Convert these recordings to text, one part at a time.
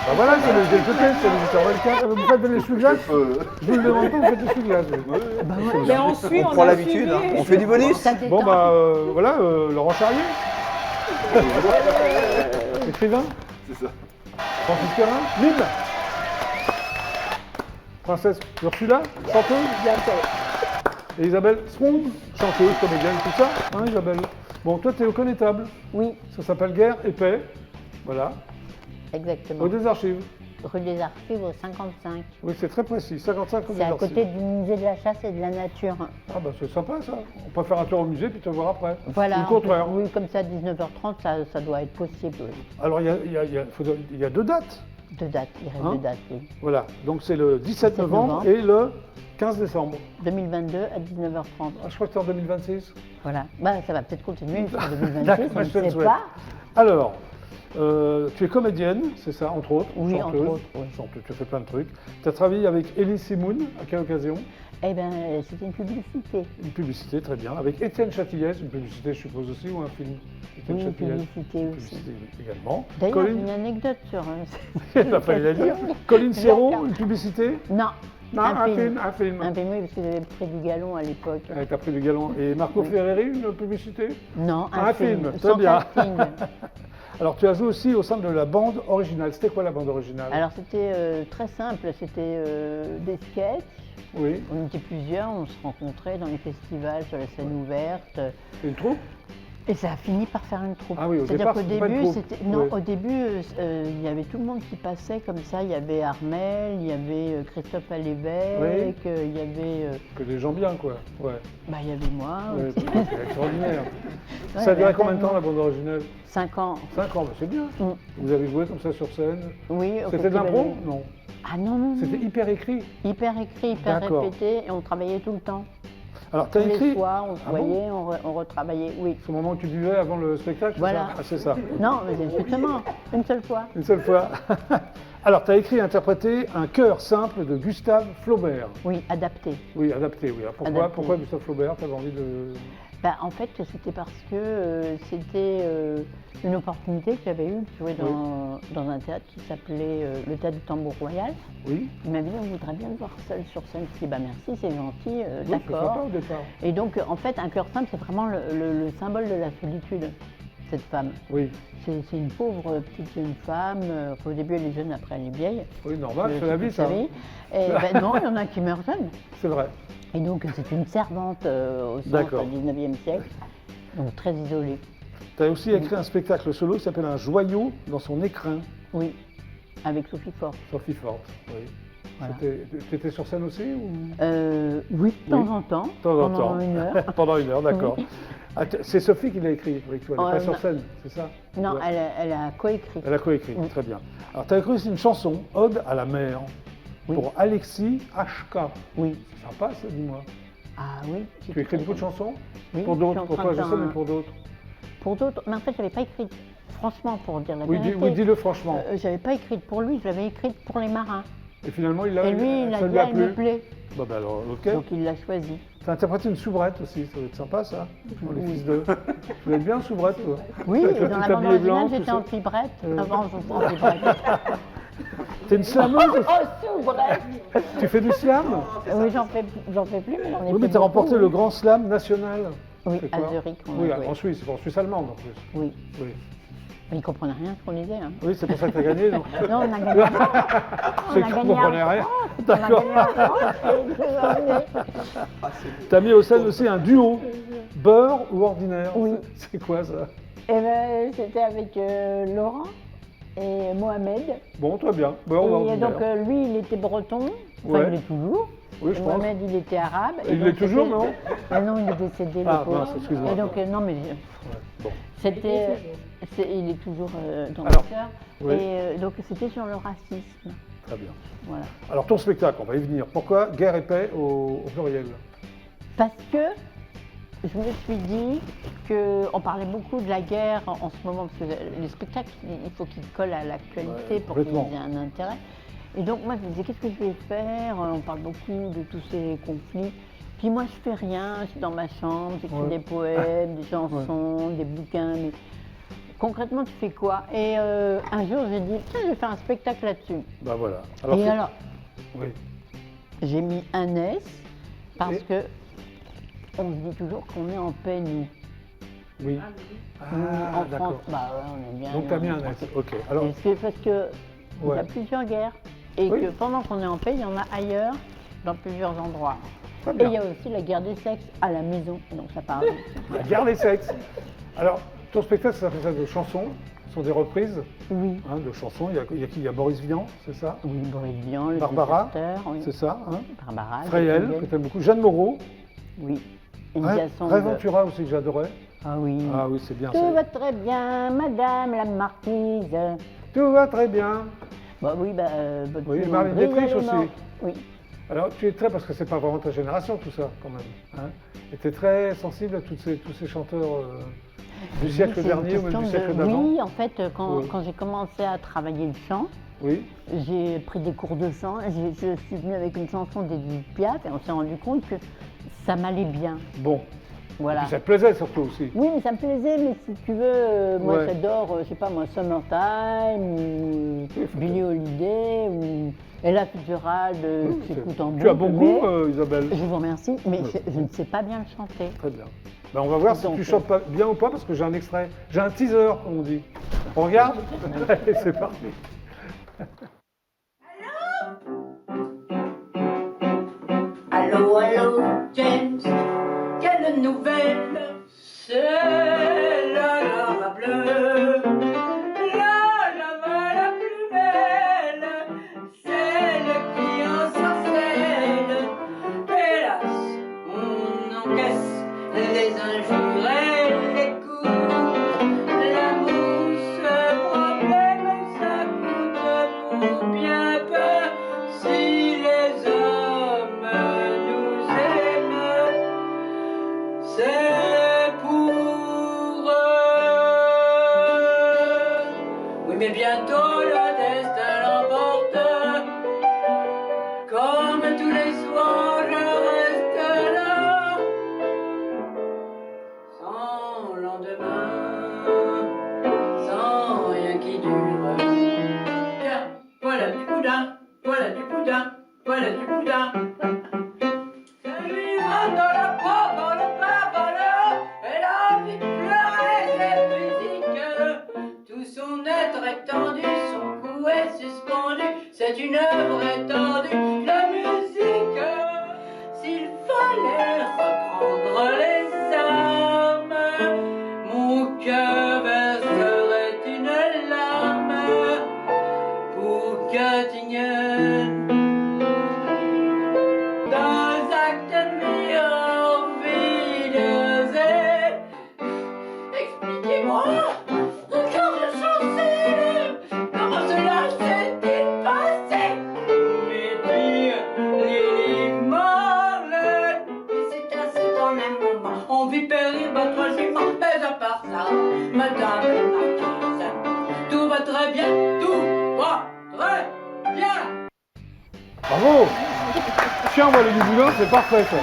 Bah voilà, c'est le côté, c'est le 8h24. Vous faites de l'essuie-glace Je vous le demande pas, vous faites de l'essuie-glace. Mais on suit, On on prend a l'habitude, suivi. hein. On fait du bonus. Ça détend. Bon bah voilà, Laurent Charrier. Écrivain. C'est ça. Francis Perrin. Mime. Princesse Ursula, chanteuse. Et Isabelle Spong, chanteuse, comédienne, tout ça. Hein Isabelle. Bon, toi t'es au connétable. Oui, Ça s'appelle Guerre et Paix. Voilà. exactement. Aux deux archives. Rue des Archives au 55. Oui, c'est très précis. 55 rue des C'est à archives. côté du musée de la chasse et de la nature. Ah bah c'est sympa ça. On peut faire un tour au musée puis te voir après. Voilà. Ou le contraire. Oui, comme ça, à 19h30, ça doit être possible. Oui. Alors il y a deux dates. Deux dates, il reste Hein deux dates, oui. Voilà. Donc c'est le 17 17 novembre novembre. et le 15 décembre. 2022 à 19h30. Ah, je crois que c'est en 2026. Voilà. Bah, ça va peut-être continuer jusqu'en D'accord, 2026, on je te le ne sait souhaite. pas. Alors, tu es comédienne, c'est ça, entre autres. Oui, chanteuse, entre autres, oui. chanteuse, tu fais plein de trucs. Tu as travaillé avec Elie Semoun, à quelle occasion? Eh bien, c'était une publicité. Une publicité, très bien. Avec Étienne Châtillès, une publicité, je suppose aussi, ou un film? Étienne Oui, une Châtillès. publicité aussi. Publicité également. D'ailleurs, Colline, une anecdote sur... il n'a pas eu la dire. Colline Serrault, une publicité? Non, Non, un film. Un film, oui, parce que j'avais pris du galon à l'époque. Tu as pris du galon. Et Marco Ferreri, une publicité? Non, Un film, très sans bien. casting. Alors, tu as joué aussi au sein de la bande originale. C'était quoi la bande originale? Alors c'était très simple, c'était des sketchs. Oui, On était plusieurs, on se rencontrait dans les festivals, sur la scène ouverte. c'est une troupe? Et ça a fini par faire une troupe. Ah oui, au C'est-à-dire départ, qu'au c'était pas une début, troupe. non, Oui. au début, il y avait tout le monde qui passait comme ça. Il y avait Armel, il y avait Christophe Alévèque, il y avait, Que des gens bien, quoi. Ouais. il y avait moi. Ouais, aussi. c'est extraordinaire. Ouais, Ça a duré mais combien de temps, tellement. la bande originale? 5 ans. 5 ans, bah, c'est bien. Mm. Vous avez joué comme ça sur scène? Oui. au C'était de Festival l'impro? de- Non. Ah non, non, C'était non. hyper écrit. Hyper écrit, hyper D'accord. répété, et on travaillait tout le temps. Alors, tu as Tous écrit les soirs, on se Ah bon voyait, on retravaillait, oui. ce moment où tu buvais avant le spectacle? c'est Voilà. ça Ah, c'est ça. Non, mais justement, une seule fois. Une seule fois. Alors, tu as écrit et interprété Un cœur simple de Gustave Flaubert. Oui, adapté. Oui, adapté, oui. Alors, Adapté. pourquoi Gustave Flaubert? Tu avais envie de. Bah, en fait, c'était parce que c'était une opportunité que j'avais eue de jouer dans un théâtre qui s'appelait le Théâtre du Tambour Royal. Oui, Il m'a dit, on voudrait bien le voir seul sur scène. Je dis, bah merci, c'est gentil, oui c'est sympa d'accord. au départ. Et donc, en fait, un cœur simple, c'est vraiment le symbole de la solitude, cette femme. Oui, C'est une pauvre petite jeune femme. Au début, elle est jeune, après, elle est vieille. oui, normal, Je c'est la sais vie, pas ça. si vous savez. Et, ben, non, il y en a qui meurent jeunes. C'est vrai. Et donc, c'est une servante au centre D'accord. du 19e siècle, donc très isolée. Tu as aussi écrit un spectacle solo qui s'appelle Un joyau dans son écrin, Oui, avec Sophie Fort. Sophie Forte. Oui. Voilà. Tu étais sur scène aussi ou... Oui, de temps en temps, De temps en pendant temps. 1 heure. Pendant 1 heure, d'accord. Ah, c'est Sophie qui l'a écrit avec toi, elle n'est pas non. sur scène, c'est ça? Non, Ouais. elle a coécrit. Elle a coécrit, Mm. très bien. Alors, tu as écrit aussi une chanson, Ode à la mer, Oui. pour Alexis HK. Oui. C'est sympa, ça, dis-moi. Ah oui. Tu écris beaucoup de chansons? Oui, Pour je d'autres, suis en pour train toi, de je faire sais, mais un- pour d'autres. Pour d'autres, mais en fait, je n'avais pas écrite, franchement, pour dire la Oui, vérité. oui, dis-le franchement. Je n'avais pas écrite pour lui, je l'avais écrite pour les marins. Et finalement, il a, Et lui, il a ça dit, lui a elle me plu. plaît. Bah, alors, ok. Donc il l'a choisi. Tu as interprété une soubrette aussi, ça doit être sympa, ça, pour les fils de... Tu dois être bien soubrette, toi. Oui, Avec et le dans petit la bande tablier blanc, originale, tout j'étais ça. en fibrette. Avant, je faisais en fibrette. T'es une slameuse aussi. Oh, soubrette. Tu fais du slam? Oui, j'en fais plus, mais j'en ai Oui, mais fait tu as remporté beaucoup, le grand slam national. Oui, C'est à quoi? Zurich, on a Oui, joué. en Suisse, c'est en Suisse allemande en plus. Oui. Oui, Mais il ne comprenait rien à ce qu'on disait. Hein. oui c'est pour ça que tu as gagné, non? Non, on a gagné. C'est que je ne comprenais rien. D'accord. D'accord. Tu as mis au scène aussi un duo, beurre ou ordinaire? Oui. C'est quoi ça? Et ben, c'était avec Laurent et Mohamed. Bon, très bien, beurre ou Et ordinaire. donc lui, il était breton. Enfin, Ouais. il est toujours. Oui, Et je pense. Mohamed, il était arabe. Et Il donc, l'est toujours, c'était- non? Ah non, il est décédé, le Ah, pauvre. mince, excuse-moi. Et donc, non, mais Ouais, bon. c'était... il est toujours dans Alors, le cœur. oui. Et donc, c'était sur le racisme. Très bien. Voilà. Alors, ton spectacle, on va y venir. Pourquoi guerre et paix au pluriel? Parce que je me suis dit qu'on parlait beaucoup de la guerre en ce moment, parce que les spectacles, il faut qu'ils collent à l'actualité Ouais, pour qu'il y complètement. ait un intérêt. Et donc moi je me disais, qu'est-ce que je vais faire? On parle beaucoup de tous ces conflits. Puis moi je fais rien, je suis dans ma chambre, j'écris Ouais. des poèmes, des chansons, des bouquins. Mais concrètement, tu fais quoi? Et un jour, j'ai dit, tiens, je vais faire un spectacle là-dessus. Bah voilà. Et alors, oui. j'ai mis un S parce Et- que on se dit toujours qu'on est en paix, nous. Oui. Nous, Ah, en d'accord. France, bah ouais, on est bien. Donc tu as mis un S. Ok. Alors, Et c'est parce que il y ouais. a plusieurs guerres et Oui. que pendant qu'on est en paix, il y en a ailleurs, dans plusieurs endroits. Très Et bien. il y a aussi la guerre des sexes à la maison, donc ça parle. La guerre des sexes. Alors, ton spectacle, ça fait ça de chansons. Ce sont des reprises Oui. hein, de chansons. Il y a qui? Il y a Boris Vian, c'est ça? Oui, Boris Vian, le Barbara, déserteur, oui. c'est ça hein? Barbara. Fréhel, Gabriel. que tu aimes beaucoup. Jeanne Moreau. Oui. India Song. Ray Ventura aussi, que j'adorais. Ah oui. Ah oui, c'est bien. Tout va très bien, madame la marquise. Tout va très bien. Bah oui, votre Oui, plus Marlène André, Dietrich elle est aussi. morte. Oui. Alors, tu es très, parce que c'est pas vraiment ta génération, tout ça, quand même. Hein? Et tu es très sensible à tous ces chanteurs du siècle Oui, c'est dernier une ou même du question siècle de- d'avant. Oui, en fait, quand, Oui. quand j'ai commencé à travailler le chant, Oui. j'ai pris des cours de chant. Je suis venue avec une chanson d'Edith Piaf et on s'est rendu compte que ça m'allait bien. Bon. Voilà. Puis ça te plaisait surtout aussi. Oui, mais ça me plaisait, mais si tu veux, moi Ouais. j'adore, je sais pas moi, Summertime, ou Billie Holiday, ou Ella Fitzgerald, que j'écoute en Tu as boucle, bon mais goût, Isabelle. je vous remercie, mais Oui. je ne sais pas bien le chanter. Très bien. Ben, on va voir si Donc, tu chantes pas bien ou pas, parce que j'ai un extrait. J'ai un teaser, comme on dit. On regarde? Allez, c'est parti. Allô, allô, James, quelle nouvelle? C'est la lame bleue, la lame la plus belle, celle qui ensorcelle. Hélas, on encaisse les injures et les coups. L'amour, ce problème, ça coûte pour bien peu. Si les hommes nous aiment, c'est pour eux. Oui, mais bientôt le destin l'emporte. Comme tous les soirs, je reste là, sans lendemain, sans rien qui dure. Tiens, voilà du boudin, voilà du boudin, voilà du boudin. Ça lui va dans la peau, dans le bas, dans le haut. Elle a envie de pleurer cette musique. Tout son être étendu, son cou est suspendu. C'est une œuvre étendue, la musique. S'il fallait reprendre les armes, mon cœur verserait une larme pour Göttingen. Dans actes Wiedersehen. Expliquez-moi, quand je chantais, comment cela s'est-il passé? Mais dire, Lily Marley, et c'est ainsi qu'en un moment, on vit périr votre jument. Mais à part ça, madame la marquise, tout va très bien, tout va très bien. Bravo! Tiens, moi, les Boudin, c'est parfait, ça.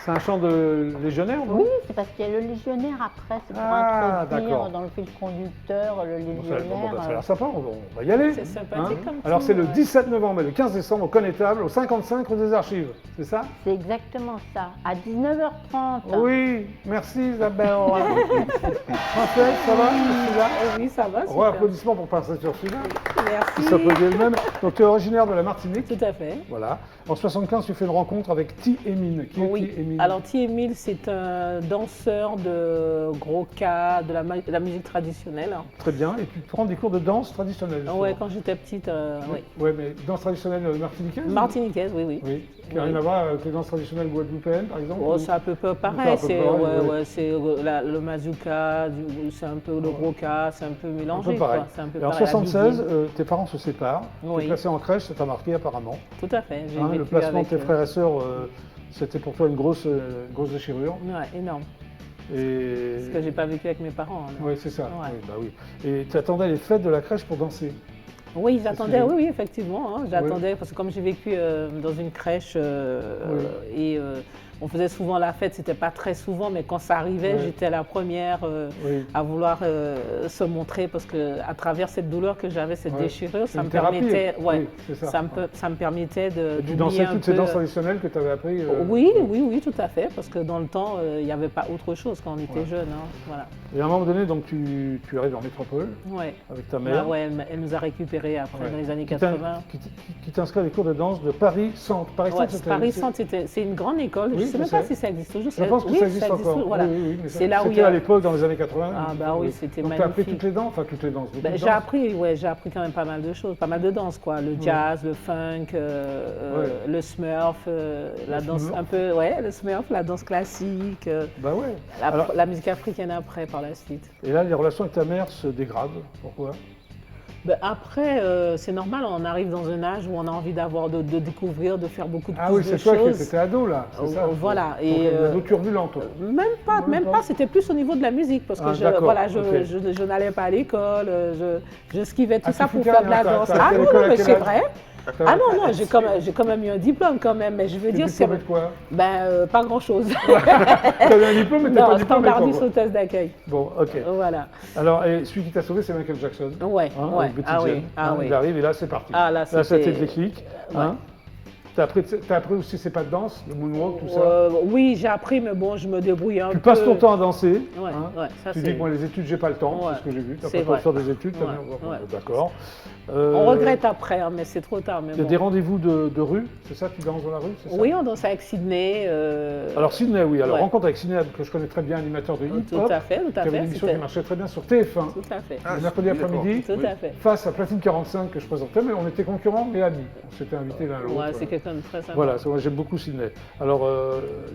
C'est un chant de légionnaire, non? Oui, c'est parce qu'il y a le légionnaire après, c'est pour Ah, introduire d'accord. dans le fil conducteur le Bon, ça, légionnaire. ça a l'air sympa, on va y aller. C'est sympathique comme Alors tout, c'est le ouais. 17 novembre et le 15 décembre au Connétable, au 55 rue des Archives, c'est ça? C'est exactement ça, à 19h30. Oui, merci Isabelle. Française, ça va? Ursula Oui, ça va, Gros super. applaudissements pour Princesse Ursula, qui Merci. s'applaudit elle-même. Donc tu es originaire de la Martinique. Tout à fait. Voilà. En 75, tu fais une rencontre avec T. Emine. Qui est Oui. T. Emine? Alors, T. Emile, c'est un danseur de gros cas, de la musique traditionnelle. Très bien. Et tu prends des cours de danse traditionnelle. Ouais, justement. quand j'étais petite, oui. Ouais, mais danse traditionnelle martiniquaise? Martiniquaise, oui, oui. Oui. Qui n'a rien à voir avec les danses traditionnelles guadeloupéennes, par exemple? Oh, ou- c'est un peu C'est un pareil, peu c'est pareil, ouais, oui. ouais, c'est le mazouka, c'est un peu le gros cas, c'est un peu Un mélangé. peu pareil. Quoi. C'est un peu Et en pareil, 76, habillé. tes parents se séparent. Tu es Oui. placé en crèche, ça t'a marqué apparemment. Tout à fait. J'ai Hein, le vécu placement de avec, tes frères et sœurs, c'était pour toi une grosse déchirure. Ouais, énorme. Et... Parce que j'ai pas vécu avec mes parents. hein. Oui, c'est ça. Ouais. Oui, bah oui. Et tu attendais les fêtes de la crèche pour danser. Oui, j'attendais, que- oui, oui, effectivement. Hein, j'attendais, parce que comme j'ai vécu dans une crèche, Oui. et on faisait souvent la fête, c'était pas très souvent, mais quand ça arrivait, Ouais. j'étais la première Oui. à vouloir se montrer parce que à travers cette douleur que j'avais, cette Ouais. déchirure, C'est ça une me thérapie. permettait, ouais, Oui, c'est ça. ça me permettait de Et tu d'oublier dansais un toutes ces peu. danses traditionnelles que tu avais appris Oui, oui, oui, tout à fait, parce que dans le temps, il n'y avait pas autre chose quand on était Ouais. jeune, hein, voilà. Et à un moment donné, donc, tu arrives en métropole Ouais. avec ta Bah mère. ouais, elle nous a récupérés après Ouais. dans les années Qui t'in- 80. qui t'inscrit à des cours de danse de Paris Centre. Paris Ouais, Centre, c'était- Paris c'est- Centre, c'est une grande école. Oui, je ne sais je même pas sais. si ça existe toujours. Je pense que oui, ça existe encore. Voilà. Oui, oui, mais C'est là où il y c'était a- à l'époque, dans les années 80. Ah bah oui, c'était Donc tu as appris magnifique. toutes les danses, enfin toutes les danses. beaucoup Ben, de j'ai danses. appris, ouais, j'ai appris quand même pas mal de choses, pas mal de danses, quoi. Le jazz, le funk, le smurf, la danse smurf. un peu, ouais, le smurf, la danse classique, Bah ouais. la, Alors- la musique africaine après, par la suite. Et là, les relations avec ta mère se dégradent. Pourquoi? Ben, après, c'est normal, on arrive dans un âge où on a envie de découvrir, de faire beaucoup de Ah plus oui, de c'est toi qui choses. étais ado là, c'est ça? Voilà, Donc, et, ado turbulent, toi. Même pas, c'était plus au niveau de la musique, parce que Ah, d'accord, voilà, ok. je n'allais pas à l'école, je skivais tout Ah, ça tu pour foutais faire de la rien, t'as- danse. t'as Ah été à non, l'école à mais quel c'est âge? vrai. Ah non, non, j'ai quand même eu un diplôme quand même, mais je veux T'es dire, c'est diplômé de quoi? pas grand-chose. T'avais un diplôme, mais t'es pas Non, diplômé. standardiste quoi. hôtesse d'accueil. Bon, ok. Voilà. Alors, et celui qui t'a sauvé, c'est Michael Jackson. Ouais, Hein, ouais. avec Betty Ah oui, Jane, ah hein, oui. Il arrive et là, c'est parti. Ah, là, ça a c'était- été le déclic. Hein. T'as appris aussi ses pas de danse, le moonwalk, tout ça. Oui, j'ai appris, mais bon, je me débrouille un peu. Tu passes ton temps à danser. Ouais, hein. ouais, ça, Tu c'est- dis, moi, les études, j'ai pas le temps, Ouais. c'est ce que j'ai vu. T'as C'est pas le temps de vrai. faire des études, ta Ouais, mère, bon, ouais. d'accord. On regrette après, hein, mais c'est trop tard. Mais Il y a bon. des rendez-vous de rue, c'est ça? Tu danses dans la rue, c'est ça? Oui, on danse avec Sydney. Alors Sydney, oui. Alors ouais. rencontre avec Sydney, que je connais très bien, animateur de hip Tout hop. à fait, tout à Qui avait fait. une émission c'était- qui marchait très bien sur TF1. Tout à fait. Le mercredi après-midi, Tout à fait. face à Platine 45 que je présentais, mais on était concurrents mais amis. On s'était invités l'un à l'autre. Ouais, c'est quelqu'un de très sympa. Voilà, moi j'aime beaucoup Sydney. Alors,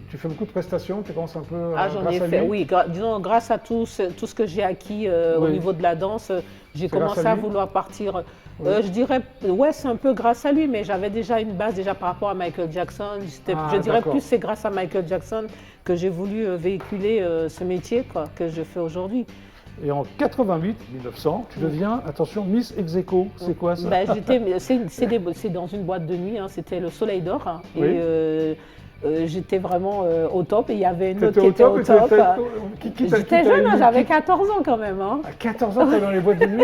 tu fais beaucoup de prestations, tu commences un peu Ah, j'en grâce ai à fait, lui. oui. Disons, grâce à tout ce que j'ai acquis au Oui. niveau de la danse, j'ai C'est grâce commencé à à lui vouloir partir. Oui. Je dirais, ouais, c'est un peu grâce à lui, mais j'avais déjà une base déjà par rapport à Michael Jackson. Ah, Je dirais d'accord. plus c'est grâce à Michael Jackson que j'ai voulu véhiculer ce métier quoi, que je fais aujourd'hui. Et en 1900, tu deviens, attention, Miss Execo. C'est quoi ça? Ben, c'est dans une boîte de nuit, hein, c'était le Soleil d'Or. Hein, Oui. Et j'étais vraiment au top et il y avait une autre T'étais qui était au et top. qui t'a- J'étais qui t'a jeune, hein, élu? j'avais 14 ans quand même. Hein. À 14 ans, t'es dans les boîtes de nuit.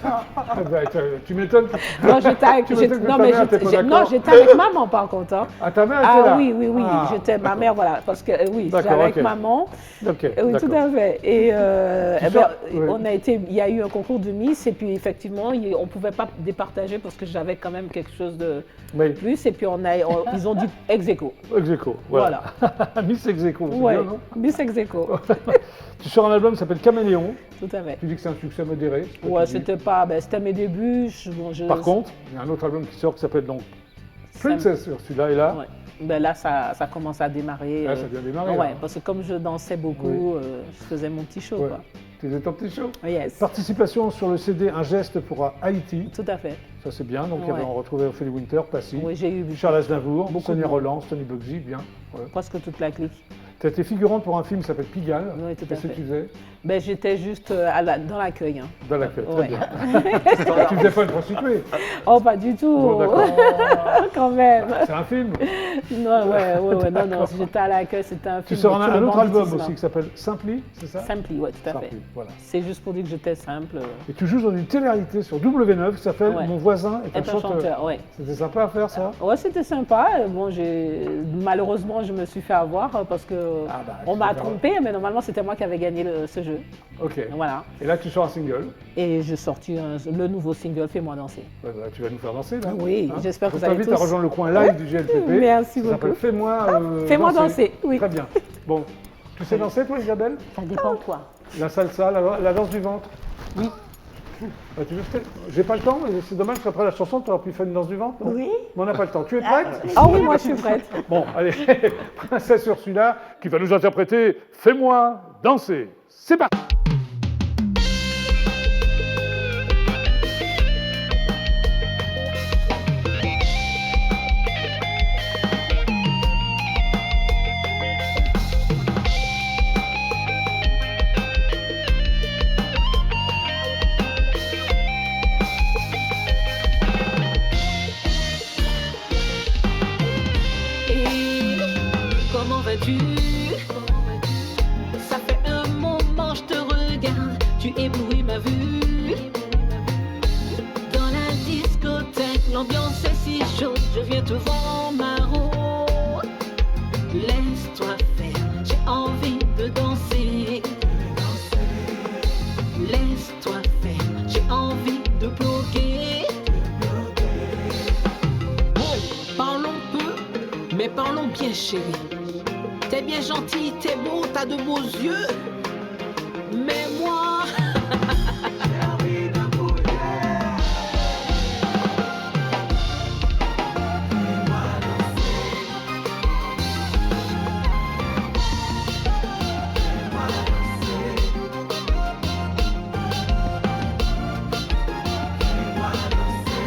Ah, bah, tu m'étonnes. Non, j'étais avec, Tu m'étonnes que non, ta mais mère était pas non, d'accord. j'étais avec maman par contre. Hein. Ah, ta mère était Ah là? oui, oui, oui, Ah. j'étais ma mère, voilà, parce que oui, j'étais D'accord, avec ok. maman. Ok, Oui, tout d'accord. à fait. Et Tu eh ben, sors- oui. il y a eu un concours de Miss et puis effectivement, on ne pouvait pas départager parce que j'avais quand même quelque chose de Oui, plus et puis ils ont dit ex aequo. Execo, voilà. Miss Execo, c'est Ouais, bien, non? Miss ex aequo, Tu sors un album qui s'appelle Caméléon. tout à fait. Tu dis que c'est un succès modéré. c'est ce que Ouais, tu dis. c'était mes débuts. Par contre, il y a un autre album qui sort qui s'appelle donc Princess sur celui-là et là. Ouais. Ben là, ça commence à démarrer. Là, ça vient démarrer. Ouais, là. parce que comme je dansais beaucoup, je faisais mon petit show. Ouais. Quoi. Tu faisais ton petit show. Yes, Participation sur le CD Un geste pour Haïti. tout à fait. Ça c'est bien. Donc il y avait- Ouais. on retrouvait Ophélie Winter, Passy, Oui, j'ai eu Charles Aznavour, Beaucoup Sonia de monde. Roland, Tony Bugsy, bien. Ouais. presque toute la clique. Tu as été figurante pour un film qui s'appelle Pigalle. Oui, tout à Qu'est-ce que fait. tu faisais? Ben, j'étais juste dans l'accueil. Hein. Dans l'accueil, très Ouais. bien. Tu faisais pas une prostituée. Oh, pas du tout. Bon, d'accord. Quand même. C'est un film. Non, non, j'étais à l'accueil, c'était un Tu film. sors sur un le autre album banditisme. aussi qui s'appelle Simply, c'est ça? Simply, ouais, tout à fait. Simply, voilà. C'est juste pour dire que j'étais simple. Et tu joues dans une télé-réalité sur W9 qui s'appelle Ouais. Mon voisin est Être un chanteur, ouais. C'était sympa à faire ça? Ouais, c'était sympa. Bon, malheureusement, je me suis fait avoir parce que Ah bah, on tu m'a peux pas. trompé, mais normalement, c'était moi qui avais gagné ce jeu. Ok. Voilà. Et là tu sors un single. Et j'ai sorti le nouveau single Fais-moi danser. Ouais, bah, tu vas nous faire danser là. Oui, j'espère que Je vous allez t'invite à tous- rejoindre le coin live du GLPP. Merci Ça s'appelle beaucoup. Fais-moi Fais-moi danser, oui. Très bien. Bon, tu sais danser toi Isabelle? Ça dépend de quoi. La salsa, la danse du ventre? Oui. Bah, tu veux peut-être- J'ai pas le temps, mais c'est dommage qu'après la chanson, tu aurais pu faire une danse du ventre. non? Oui. Mais on n'a pas le temps. Tu es prête? Ah oui, moi, je suis prête. Bon, allez, Princesse Ursula qui va nous interpréter Fais-moi danser. C'est parti. Et comment tu éblouis ma vue. Dans la discothèque, l'ambiance est si chaude, je viens te voir ma roue. Laisse-toi faire, j'ai envie de danser. Laisse-toi faire, j'ai envie de bloquer. Bon, parlons peu, mais parlons bien chérie. T'es bien gentil, t'es beau, t'as de beaux yeux. Mais moi, j'ai envie de bouger. Fais-moi danser. Fais-moi danser. Fais-moi danser.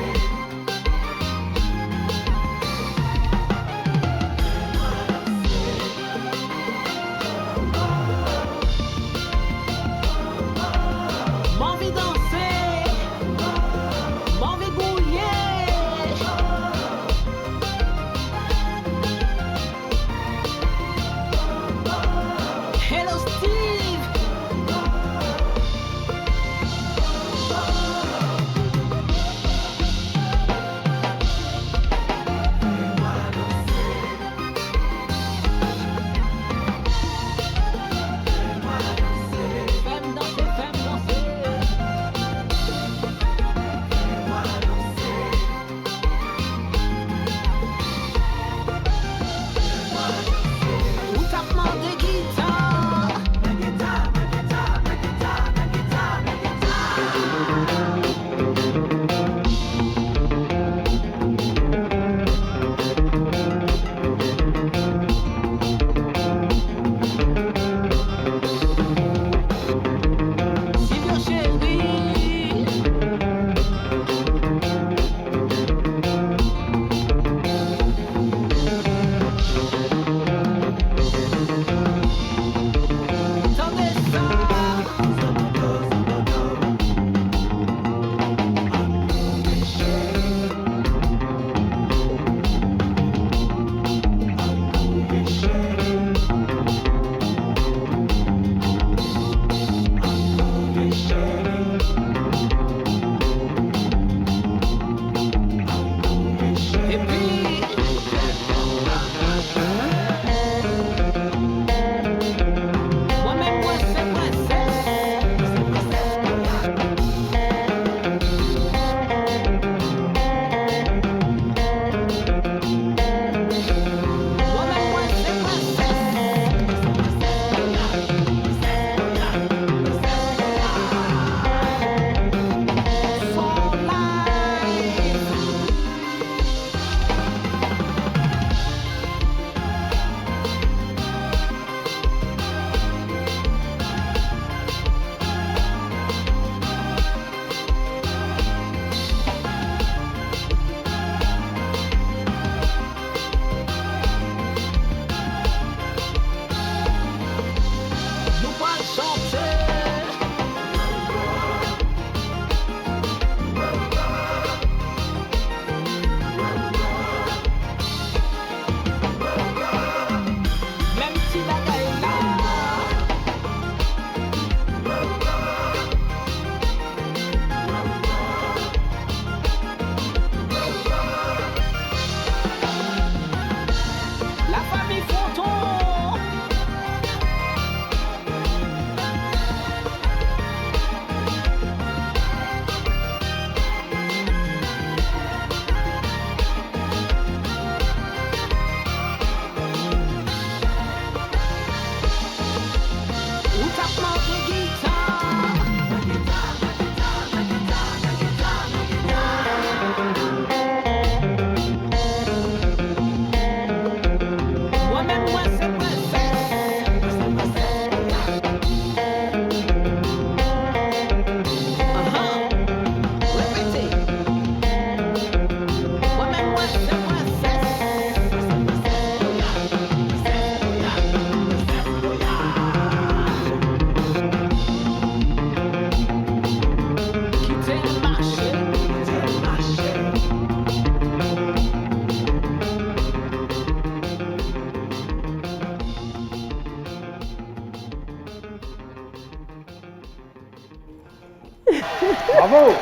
Bravo.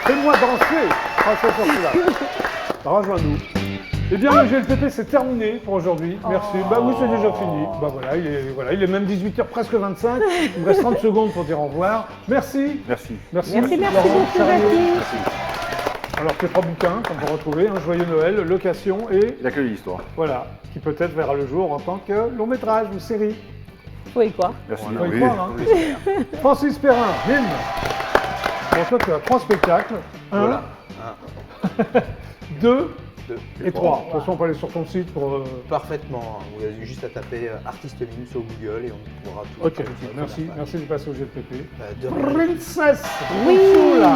Fais-moi danser. François Porcela. Rejoins-nous. Eh bien, le GLPP, c'est terminé pour aujourd'hui. Merci. Bah oui, c'est déjà fini. Bah voilà, il est même 18h, presque 25. Il me reste 30 secondes pour dire au revoir. Merci. Merci. Merci, Merci Laurent beaucoup, Charriot. Jackie. Alors, tes 3 bouquins qu'on peut retrouver, Un joyeux Noël, Location et Il a que l'histoire. voilà, qui peut-être verra le jour en tant que long métrage ou série. Oui, quoi. Merci. On va y croire, hein. Francis Perrin, Mime. Bon, toi, tu as 3 spectacles. 1, Voilà. 2 Deux. et 3. De toute façon, on peut aller sur ton site pour... Parfaitement. Vous avez juste à taper artiste mime sur Google et on trouvera tout. Ok, tout de suite merci. sur la page. Merci de passer au GLPP. De rien. Princess Oui. Ursula.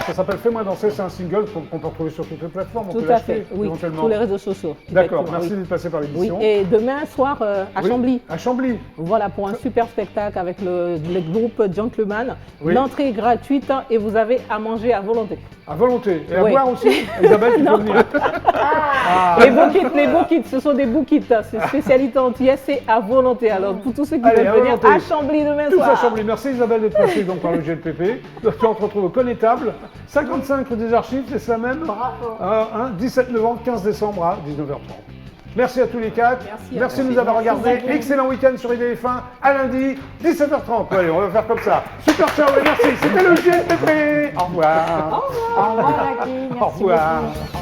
Ça s'appelle Fais-moi danser, c'est un single qu'on peut retrouver sur toutes les plateformes. On Tout peut à l'acheter fait. Oui, éventuellement. tous les réseaux sociaux. D'accord, effectivement, merci oui. d'être passé par Oui, l'émission. et demain soir à Oui, Chambly. À Chambly. Voilà, pour un super spectacle avec le groupe Gentleman. Oui. L'entrée est gratuite et vous avez à manger à volonté. À volonté. Et à Oui. boire aussi. Isabelle, tu peux venir. Ah. Les beaux kits, ce sont des beaux kits. C'est spécialité antillaise, c'est à volonté. Alors, pour tous ceux qui Allez, veulent à venir volonté. à Chambly demain Tout soir. à Chambly. Merci Isabelle d'être passée donc par le GLPP. On te retrouve au Connétable, 55 rue des Archives, c'est ça même. Bravo. 17 novembre, 15 décembre à 19h30. Merci à tous les 4. Merci à de nous avoir regardés. Xavier. Excellent week-end sur IDF1 à lundi, 17h30. Allez, on va faire comme ça. Super ciao et merci. C'était le GLPP. Au revoir. Au revoir, Jackie. Merci Au revoir. beaucoup.